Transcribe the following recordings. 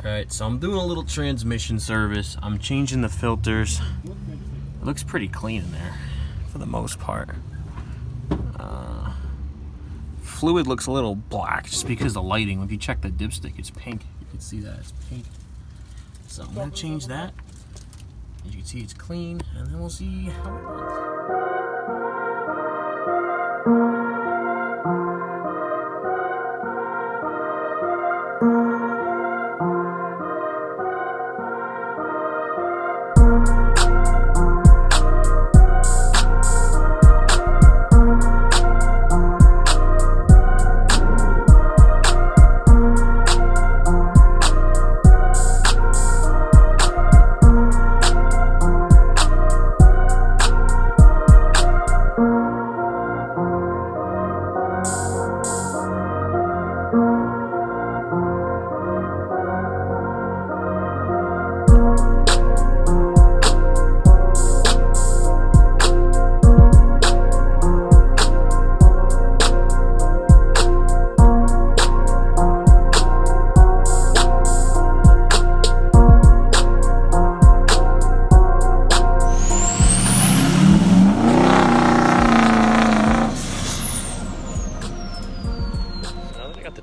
Alright, so I'm doing a little transmission service. I'm changing the filters. It looks pretty clean in there for the most part. Fluid looks a little black just because the lighting. If you check the dipstick, it's pink. You can see that it's pink. So I'm gonna change that. As you can see, it's clean, and then we'll see how it runs.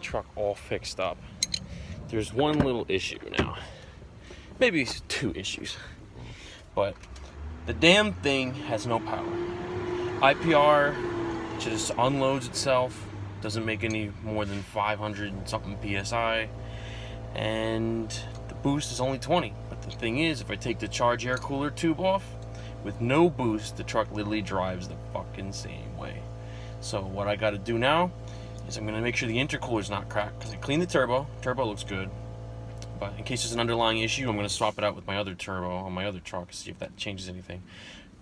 Truck all fixed up. There's one little issue now, maybe two issues, but the damn thing has no power. IPR just unloads itself, doesn't make any more than 500 and something psi, and the boost is only 20. But the thing is, if I take the charge air cooler tube off with no boost, the truck literally drives the fucking same way. So what I got to do now is I'm going to make sure the intercooler's not cracked, because I cleaned the turbo. Turbo looks good, but in case there's an underlying issue, I'm going to swap it out with my other turbo on my other truck, see if that changes anything.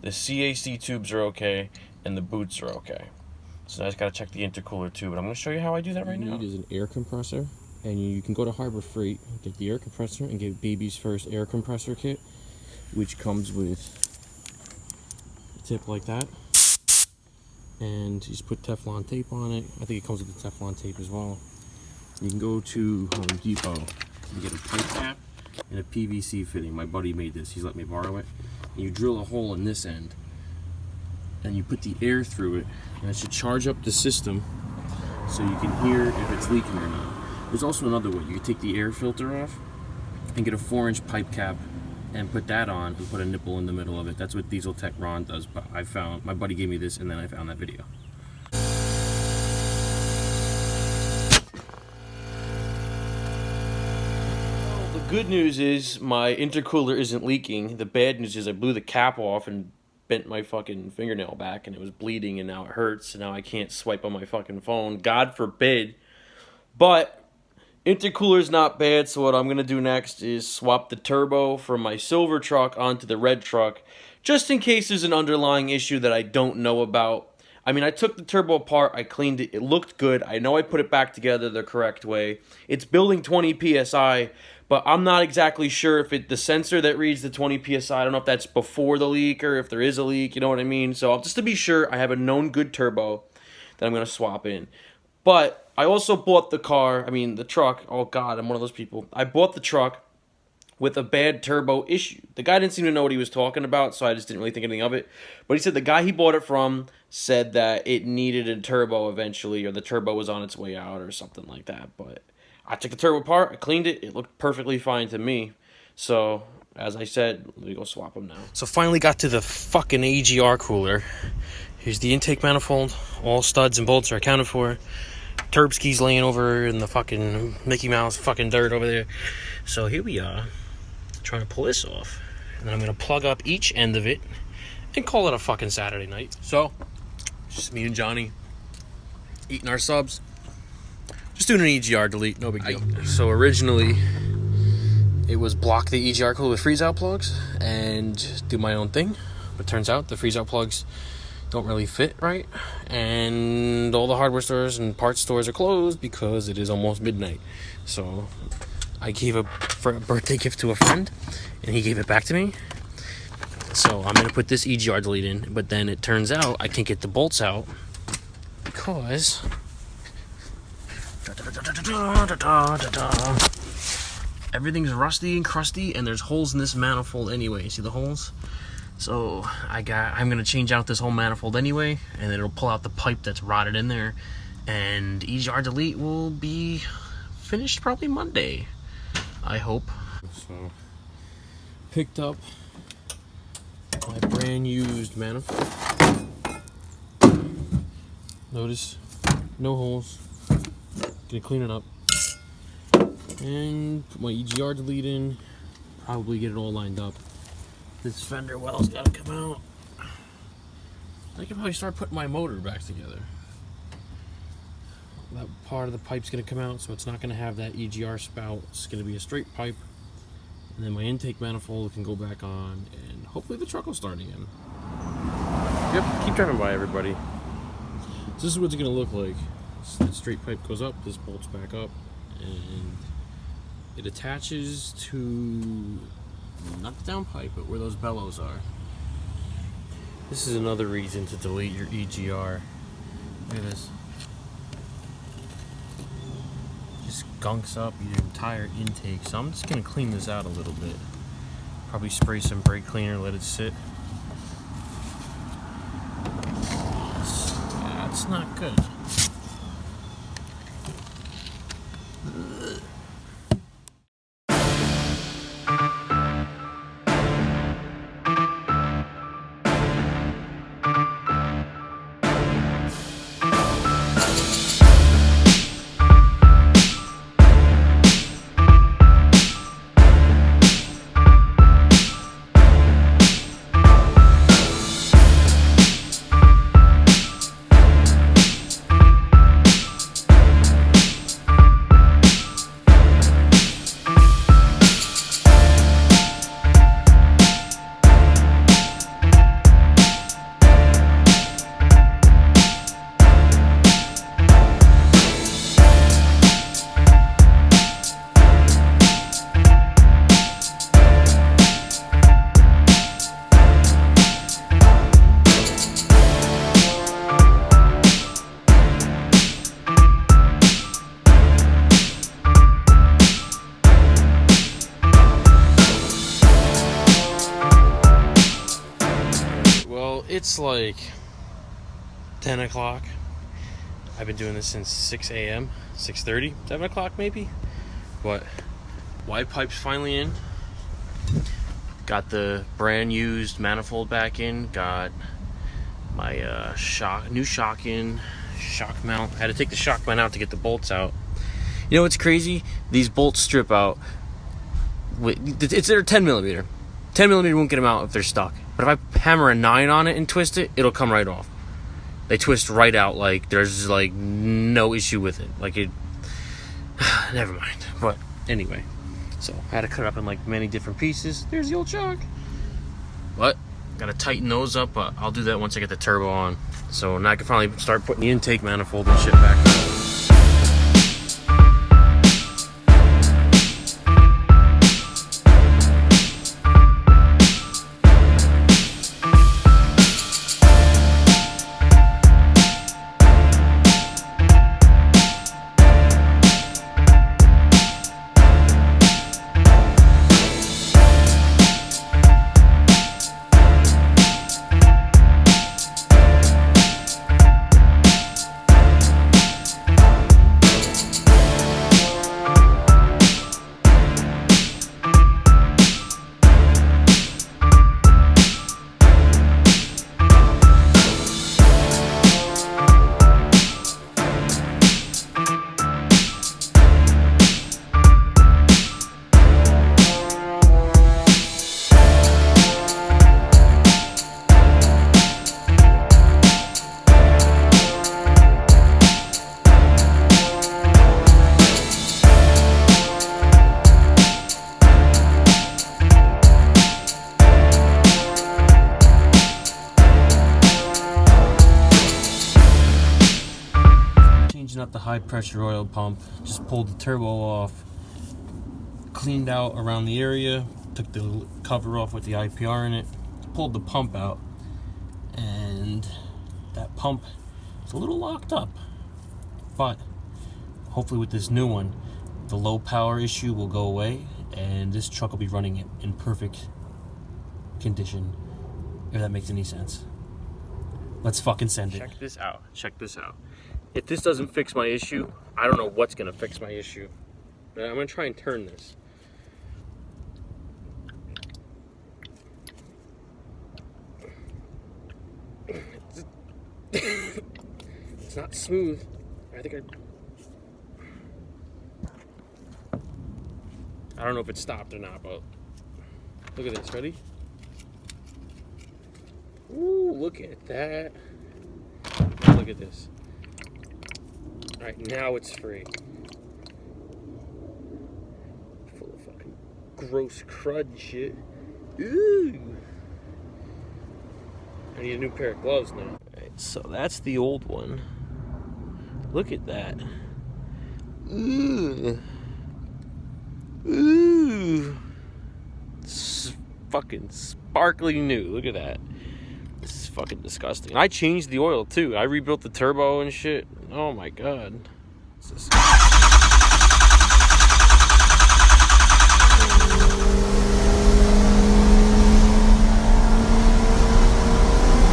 The CAC tubes are okay, and the boots are okay. So I just got to check the intercooler too, but I'm going to show you how I do that right now. What you need is an air compressor, and you can go to Harbor Freight, get the air compressor, and get Baby's First air compressor kit, which comes with a tip like that. And you just put Teflon tape on it. I think it comes with the Teflon tape as well. You can go to Home Depot and get a pipe cap and a PVC fitting. My buddy made this. He's let me borrow it. And you drill a hole in this end, and you put the air through it, and it should charge up the system so you can hear if it's leaking or not. There's also another way. You can take the air filter off and get a 4-inch pipe cap and put that on and put a nipple in the middle of it. That's what Diesel Tech Ron does, but I found, my buddy gave me this and then I found that video. Well, the good news is my intercooler isn't leaking. The bad news is I blew the cap off and bent my fucking fingernail back, and it was bleeding, and now it hurts, and now I can't swipe on my fucking phone. God forbid. But intercooler's not bad, so what I'm going to do next is swap the turbo from my silver truck onto the red truck, just in case there's an underlying issue that I don't know about. I mean, I took the turbo apart, I cleaned it, it looked good, I know I put it back together the correct way. It's building 20 psi, but I'm not exactly sure if the sensor that reads the 20 psi, I don't know if that's before the leak or if there is a leak, you know what I mean? So just to be sure, I have a known good turbo that I'm going to swap in. But I also bought the truck. Oh God, I'm one of those people. I bought the truck with a bad turbo issue. The guy didn't seem to know what he was talking about, so I just didn't really think anything of it. But he said the guy he bought it from said that it needed a turbo eventually, or the turbo was on its way out or something like that. But I took the turbo apart, I cleaned it, it looked perfectly fine to me. So, as I said, let me go swap them now. So finally got to the fucking AGR cooler. Here's the intake manifold. All studs and bolts are accounted for. Turb skis laying over in the fucking Mickey Mouse fucking dirt over there. So here we are, trying to pull this off. And then I'm going to plug up each end of it and call it a fucking Saturday night. So, just me and Johnny eating our subs. Just doing an EGR delete, no big deal. So originally, it was block the EGR cooler with freeze-out plugs and do my own thing. But turns out the freeze-out plugs don't really fit right, and all the hardware stores and parts stores are closed because it is almost midnight. So I gave a birthday gift to a friend, and he gave it back to me. So I'm going to put this EGR delete in, but then it turns out I can't get the bolts out because everything's rusty and crusty, and there's holes in this manifold anyway. See the holes? So I'm gonna change out this whole manifold anyway, and it'll pull out the pipe that's rotted in there, and EGR delete will be finished probably Monday, I hope. So picked up my brand used manifold. Notice no holes. Gonna clean it up and put my EGR delete in. Probably get it all lined up. This fender well's gotta come out. I can probably start putting my motor back together. That part of the pipe's gonna come out, so it's not gonna have that EGR spout. It's gonna be a straight pipe. And then my intake manifold can go back on, and hopefully the truck will start again. Yep, keep driving by, everybody. So this is what it's gonna look like. So the straight pipe goes up, this bolts back up, and it attaches to not the down pipe, but where those bellows are. This is another reason to delete your EGR. Look at this. Just gunks up your entire intake. So I'm just gonna clean this out a little bit. Probably spray some brake cleaner, let it sit. Yeah, it's not good. It's like 10 o'clock. I've been doing this since 6 a.m., 6:30, 7 o'clock maybe. But Y pipe's finally in. Got the brand used manifold back in. Got my new shock in, shock mount. I had to take the shock mount out to get the bolts out. You know what's crazy? These bolts strip out. They're 10 millimeter. 10 millimeter won't get them out if they're stuck. But if I hammer a 9 on it and twist it, it'll come right off. They twist right out, like there's like no issue with it. Like it, never mind. But anyway, so I had to cut it up in like many different pieces. There's the old shock. But gotta tighten those up. But I'll do that once I get the turbo on. So now I can finally start putting the intake manifold and shit back on. Up the high pressure oil pump, just pulled the turbo off, cleaned out around the area, took the cover off with the IPR in it, pulled the pump out, and that pump is a little locked up, but hopefully with this new one the low power issue will go away, and this truck will be running in perfect condition, if that makes any sense. Let's fucking send it. Check this out. Check this out. If this doesn't fix my issue, I don't know what's gonna fix my issue. But I'm gonna try and turn this. It's not smooth. I don't know if it stopped or not, but look at this. Ready? Ooh, look at that. Now look at this. Alright, now it's free. Full of fucking gross crud shit. Ooh. I need a new pair of gloves now. Alright, so that's the old one. Look at that. Ooh. Ooh. It's fucking sparkly new. Look at that. This is fucking disgusting. I changed the oil too. I rebuilt the turbo and shit. Oh my god.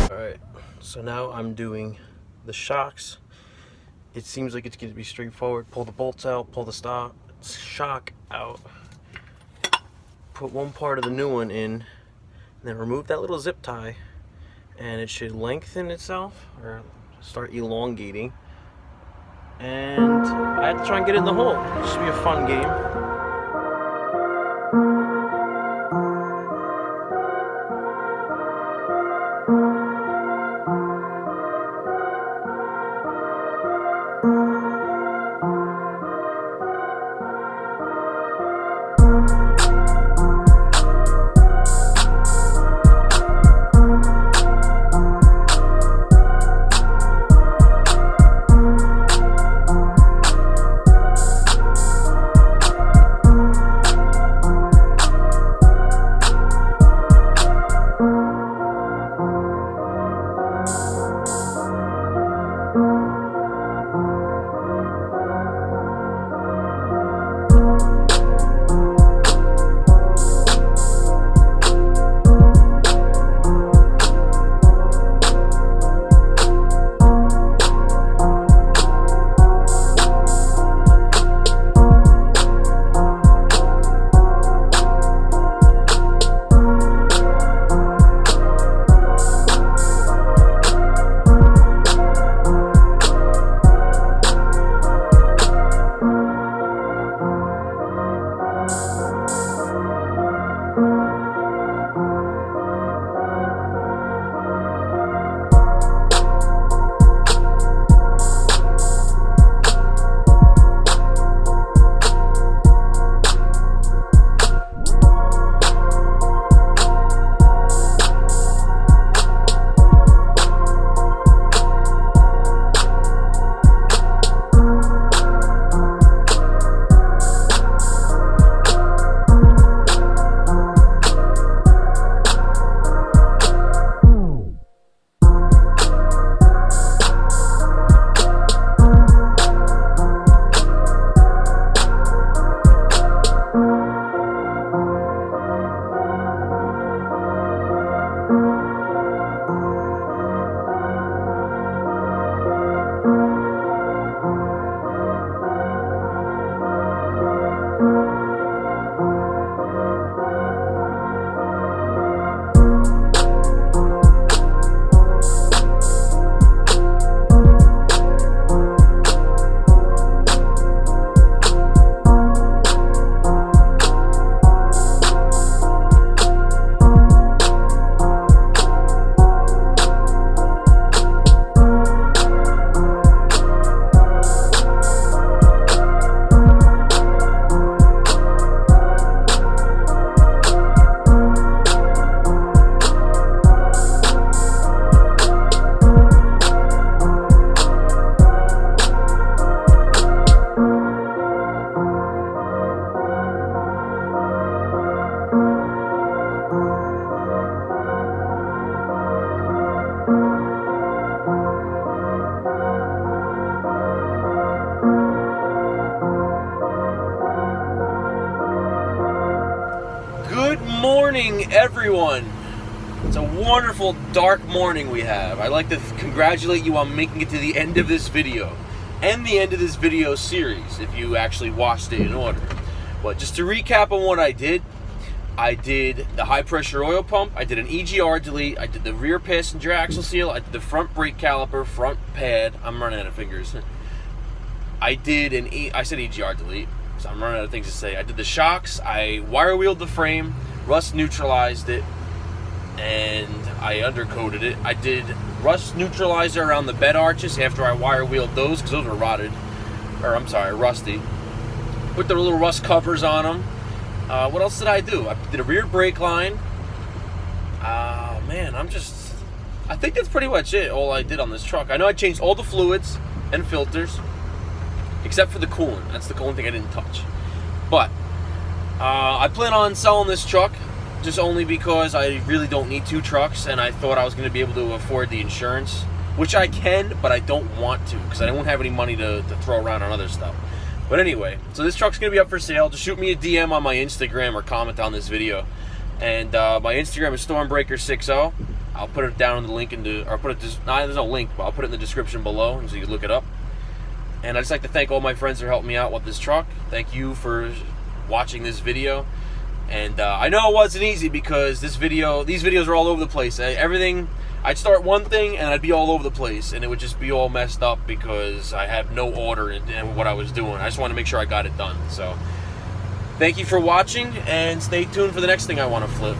Alright, so now I'm doing the shocks. It seems like it's going to be straightforward. Pull the bolts out, pull the shock out, put one part of the new one in, and then remove that little zip tie, and it should lengthen itself or start elongating. And I have to try and get in the hole. It should be a fun game. morning, everyone. It's a wonderful dark morning we have. I'd like to congratulate you on making it to the end of this video and the end of this video series if you actually watched it in order. But just to recap on what I did the high pressure oil pump, I did an EGR delete, I did the rear passenger axle seal, I did the front brake caliper, front pad. I'm running out of fingers. I said EGR delete, so I'm running out of things to say. I did the shocks, I wire wheeled the frame, rust neutralized it, and I undercoated it. I did rust neutralizer around the bed arches after I wire wheeled those because those were rusty. Put the little rust covers on them. What else did I do? I did a rear brake line. Man, I think that's pretty much it, all I did on this truck. I know I changed all the fluids and filters, except for the coolant. That's the only thing I didn't touch. But, I plan on selling this truck, just only because I really don't need 2 trucks, and I thought I was going to be able to afford the insurance, which I can, but I don't want to, because I don't have any money to throw around on other stuff. But anyway, so this truck's going to be up for sale. Just shoot me a DM on my Instagram or comment on this video. And my Instagram is Stormbreaker60. I'll put it down in the link there's no link, but I'll put it in the description below so you can look it up. And I'd just like to thank all my friends for helping me out with this truck. Thank you for watching this video. And I know it wasn't easy because these videos are all over the place. I'd start one thing and I'd be all over the place, and it would just be all messed up because I have no order in what I was doing. I just wanted to make sure I got it done. So, thank you for watching, and stay tuned for the next thing I want to flip.